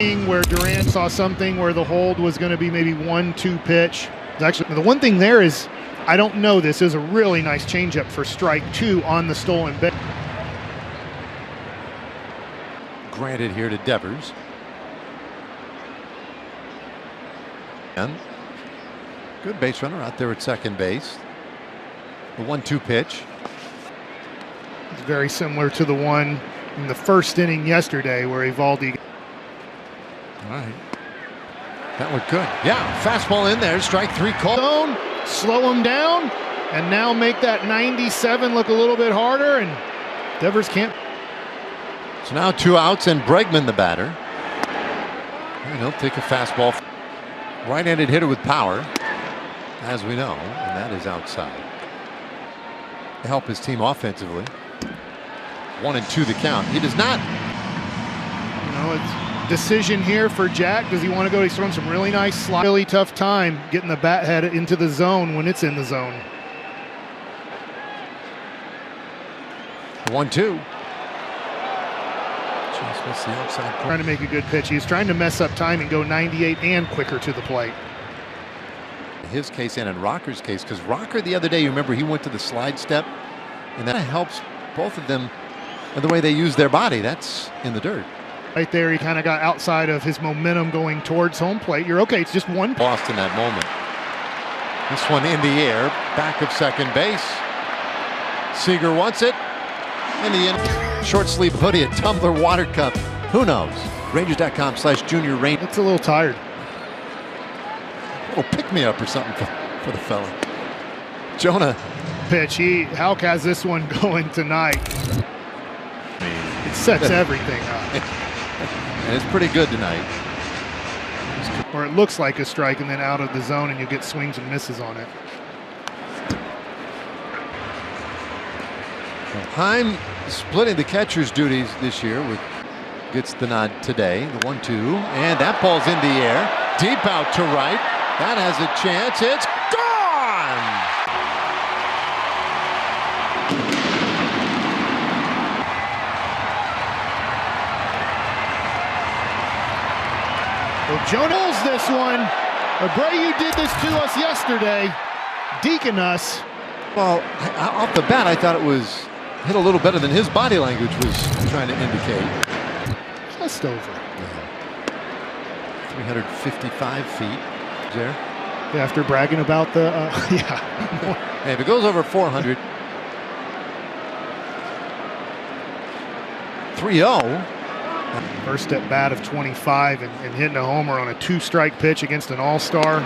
Where Durant saw something where the hold was going to be maybe 1-2 pitch. Actually, the one thing there is, I don't know, this is a really nice changeup for strike 2 on the stolen base. Granted here to Devers. And good base runner out there at second base. The 1-2 pitch. It's very similar to the one in the first inning yesterday where Evaldi. All right. That looked good. Yeah, fastball in there. Strike 3 call. Slow him down, and now make that 97 look a little bit harder, and Devers can't. So now 2 outs and Bregman the batter. And he'll take a fastball. Right-handed hitter with power, as we know, and that is outside. To help his team offensively. 1-2 the count. He does not. You know, it's decision here for Jack. Does he want to go? He's thrown some really nice slide. Really tough time getting the bat head into the zone when it's in the zone. 1-2. Just missed the outside corner. Trying to make a good pitch. He was trying to mess up time and go 98 and quicker to the plate. In his case and in Rocker's case, because Rocker the other day, you remember, he went to the slide step, and that helps both of them and the way they use their body. That's in the dirt. Right there, he kind of got outside of his momentum going towards home plate. You're okay. It's just one. Lost in that moment. This one in the air, back of second base. Seager wants it. In the end, short sleeve hoodie, a tumbler water cup. Who knows? Rangers.com/Junior Rain. It's a little tired. A little pick me up or something for the fella. Jonah. Pitch. Houck has this one going tonight. It sets everything up. And it's pretty good tonight. Or it looks like a strike and then out of the zone, and you get swings and misses on it. Heim splitting the catcher's duties this year gets the nod today. The 1-2, and that ball's in the air. Deep out to right. That has a chance. It's gone! Well, Jonah's this one. Abreu did this to us yesterday. Deacon us. Well, off the bat, I thought it was hit a little better than his body language was trying to indicate. Just over. Yeah. 355 feet there. After bragging about the, yeah. Hey, if it goes over 400. 3-0. First at bat of 25 and hitting a homer on a 2-strike pitch against an all-star.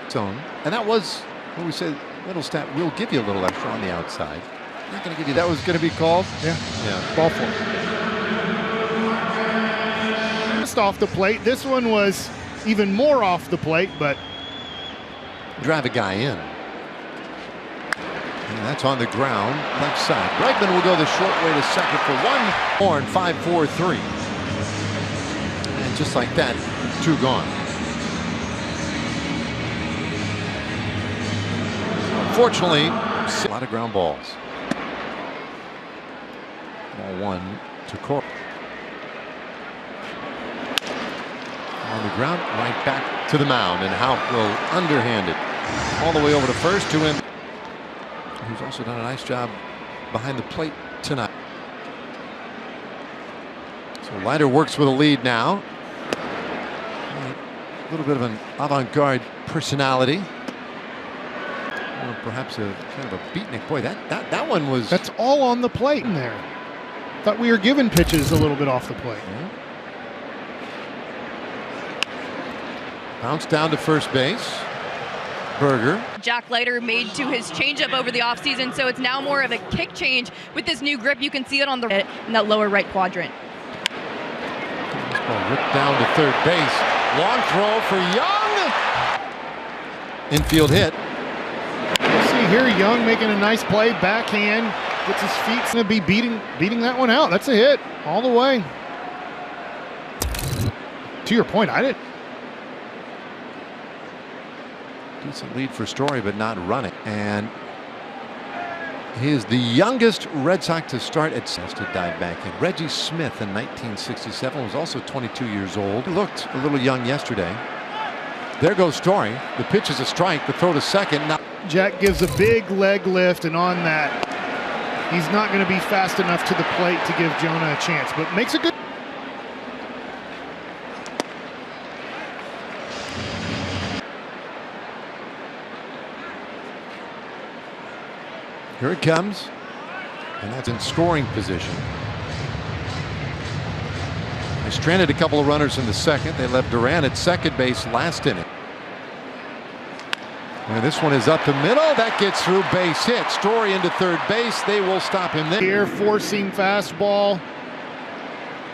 Zone. And that was what we said, Middlestat will give you a little extra on the outside. Not going to give you that was going to be called. Yeah. Ball 4. Just off the plate. This one was even more off the plate, but drive a guy in. And that's on the ground, left side. Bregman will go the short way to second for 1 more and 5-4-3. And just like that, 2 gone. Unfortunately, a lot of ground balls. Ball 1 to Cor. On the ground, right back to the mound, and Houck will underhand it all the way over to first to him. Who's also done a nice job behind the plate tonight. So Leiter works with a lead now. A little bit of an avant-garde personality. Or perhaps a kind of a beatnik. Boy, that one was. That's all on the plate in there. Thought we were giving pitches a little bit off the plate. Yeah. Bounce down to first base. Berger. Jack Leiter made to his changeup over the offseason, so it's now more of a kick change with this new grip. You can see it on in that lower right quadrant. This ball ripped down to third base. Long throw for Young. Infield hit. You see here Young making a nice play, backhand, gets his feet, going to be beating that one out. That's a hit all the way. To your point, I didn't. Decent lead for Story, but not running. And He is the youngest Red Sox to start at to dive back in. Reggie Smith in 1967 was also 22 years old. He looked a little young yesterday. There goes Story. The pitch is a strike. The throw to second. Now Jack gives a big leg lift, and on that, he's not going to be fast enough to the plate to give Jonah a chance, but makes a good. Here it comes, and that's in scoring position. They stranded a couple of runners in the second. They left Duran at second base last inning. And this one is up the middle. That gets through, base hit. Story into third base. They will stop him there. Here, forcing fastball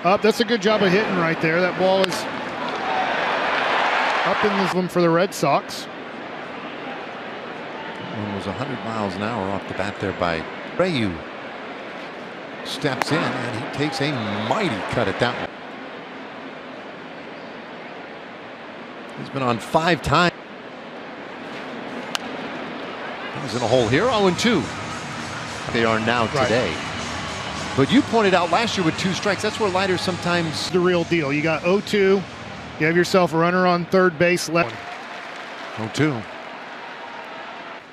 up. That's a good job of hitting right there. That ball is up in this one for the Red Sox. One was 100 miles an hour off the bat there by Abreu. Steps in and he takes a mighty cut at that one. He's been on 5 times. He's in a hole here. 0-2. They are now today. But you pointed out last year with 2 strikes, that's where Leiter sometimes. The real deal. You got 0-2. You have yourself a runner on third base left. 0-2.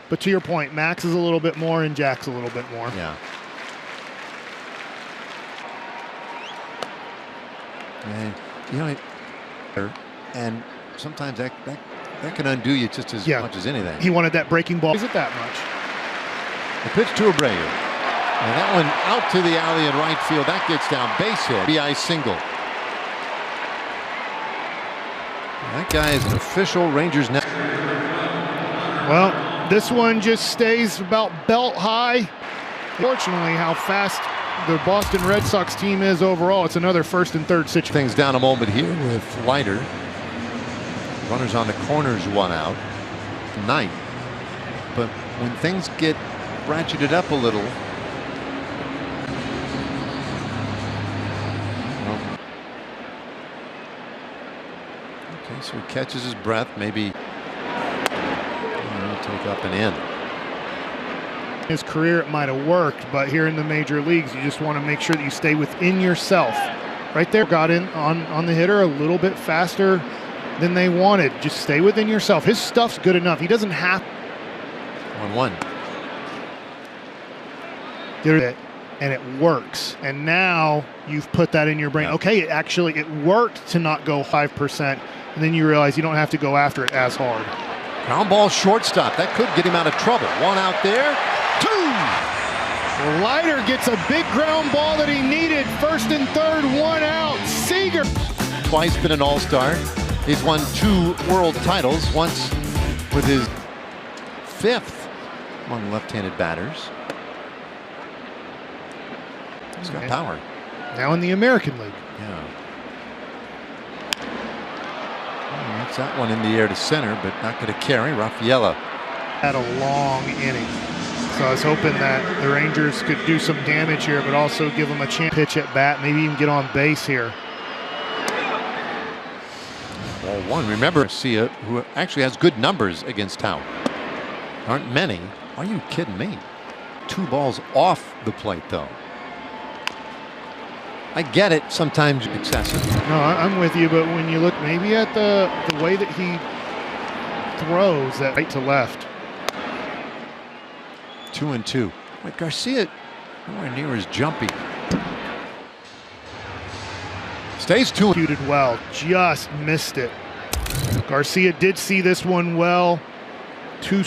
But to your point, Max is a little bit more and Jack's a little bit more. Yeah. And you know, and sometimes that can undo you just as much as anything. He wanted that breaking ball. Is it that much? The pitch to Abreu. And that one out to the alley in right field. That gets down, base hit. BI single. That guy is an official Rangers net. Well, this one just stays about belt high. Fortunately, how fast the Boston Red Sox team is overall. It's another first and third situation. Things down a moment here with Leiter. Runners on the corners, 1 out. 9th. But when things get ratcheted up a little. Okay, so he catches his breath. Maybe take up and in. His career, it might have worked, but here in the major leagues, you just want to make sure that you stay within yourself. Right there, got in on the hitter a little bit faster than they wanted. Just stay within yourself. His stuff's good enough. He doesn't have 1-1. Did it, and it works. And now you've put that in your brain. Okay, it worked to not go 5%, and then you realize you don't have to go after it as hard. Ground ball shortstop. That could get him out of trouble. 1 out there. 2. Well, Leiter gets a big ground ball that he needed. First and third, 1 out. Seager. Twice been an all-star. He's won 2 world titles. Once with his 5th among left-handed batters. He's got power. Now in the American League. Yeah. That's that one in the air to center, but not going to carry. Raffaella had a long inning. So I was hoping that the Rangers could do some damage here, but also give them a chance to pitch at bat, maybe even get on base here. Ball 1. Remember Garcia, who actually has good numbers against Town. Aren't many. Are you kidding me? 2 balls off the plate, though. I get it, sometimes excessive. No, I'm with you, but when you look maybe at the way that he throws that right to left. 2-2. But Garcia nowhere near as jumpy. Stays 2. Executed well, just missed it. Garcia did see this one well. 2